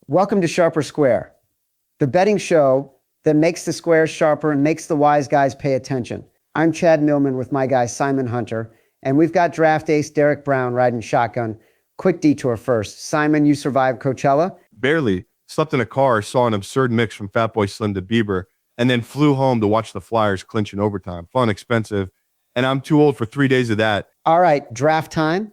Welcome to Sharper Square, the betting show that makes the squares sharper and makes the wise guys pay attention. I'm Chad Millman with my guy Simon Hunter, and we've got draft ace Derek Brown riding shotgun. Quick detour first. Simon, you survived Coachella? Barely. Slept in a car, saw an absurd mix from Fatboy Slim to Bieber, and then flew home to watch the Flyers clinch in overtime. Fun, expensive, and I'm too old for 3 days of that. All right, draft time.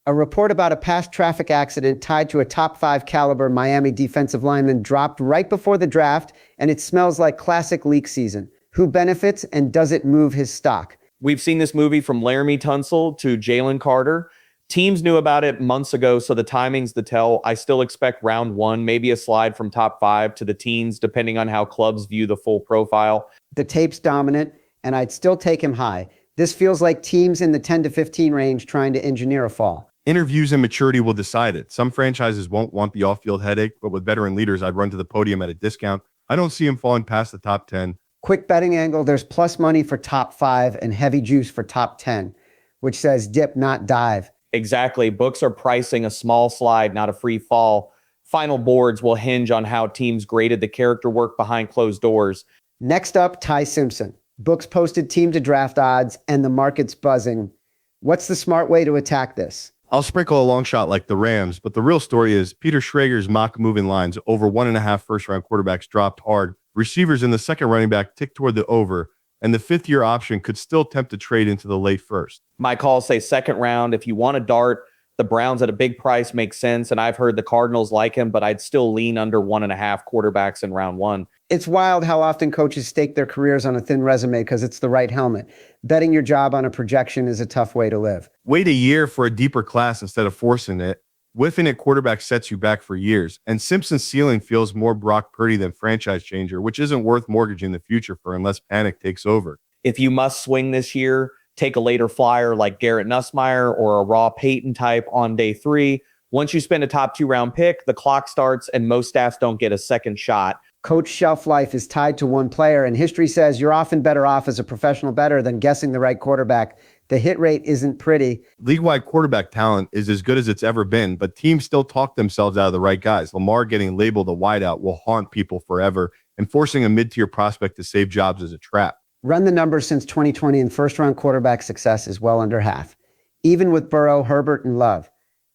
A report about a past traffic accident tied to a top 5 caliber Miami defensive lineman dropped right before the draft, and it smells like classic leak season. Who benefits, and does it move his stock? We've seen this movie from Laramie Tunsil to Jalen Carter. Teams knew about it months ago, so the timing's the tell. I still expect round 1, maybe a slide from top 5 to the teens, depending on how clubs view the full profile. The tape's dominant, and I'd still take him high. This feels like teams in the 10 to 15 range trying to engineer a fall. Interviews and maturity will decide it. Some franchises won't want the off-field headache, but with veteran leaders, I'd run to the podium at a discount. I don't see him falling past the top 10. Quick betting angle, there's plus money for top 5 and heavy juice for top 10, which says dip, not dive. Exactly. Books are pricing a small slide, not a free fall. Final boards will hinge on how teams graded the character work behind closed doors. Next up, Ty Simpson. Books posted team to draft odds, and the market's buzzing. What's the smart way to attack this? I'll sprinkle a long shot like the Rams, but the real story is Peter Schrager's mock moving lines over 1.5 first-round quarterbacks dropped hard. Receivers in the second running back tick toward the over, and the fifth-year option could still tempt a trade into the late first. My calls say second round. If you want a dart, the Browns at a big price makes sense, and I've heard the Cardinals like him, but I'd still lean under 1.5 quarterbacks in round 1. It's wild how often coaches stake their careers on a thin resume because it's the right helmet. Betting your job on a projection is a tough way to live. Wait a year for a deeper class instead of forcing it. Whiffing at quarterback sets you back for years. And Simpson's ceiling feels more Brock Purdy than franchise changer, which isn't worth mortgaging the future for unless panic takes over. If you must swing this year, take a later flyer like Garrett Nussmeier or a raw Peyton type on day 3. Once you spend a top 2 round pick, the clock starts and most staffs don't get a second shot. Coach shelf life is tied to one player, and history says you're often better off as a professional bettor than guessing the right quarterback. The hit rate isn't pretty. League-wide quarterback talent is as good as it's ever been, but teams still talk themselves out of the right guys. Lamar getting labeled a wideout will haunt people forever, and forcing a mid-tier prospect to save jobs is a trap. Run the numbers since 2020, and first-round quarterback success is well under half. Even with Burrow, Herbert, and Love,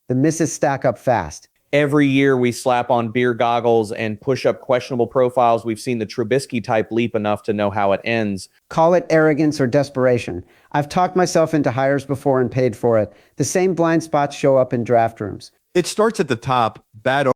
the misses stack up fast. Every year we slap on beer goggles and push up questionable profiles. We've seen the Trubisky type leap enough to know how it ends. Call it arrogance or desperation. I've talked myself into hires before and paid for it. The same blind spots show up in draft rooms. It starts at the top. Bad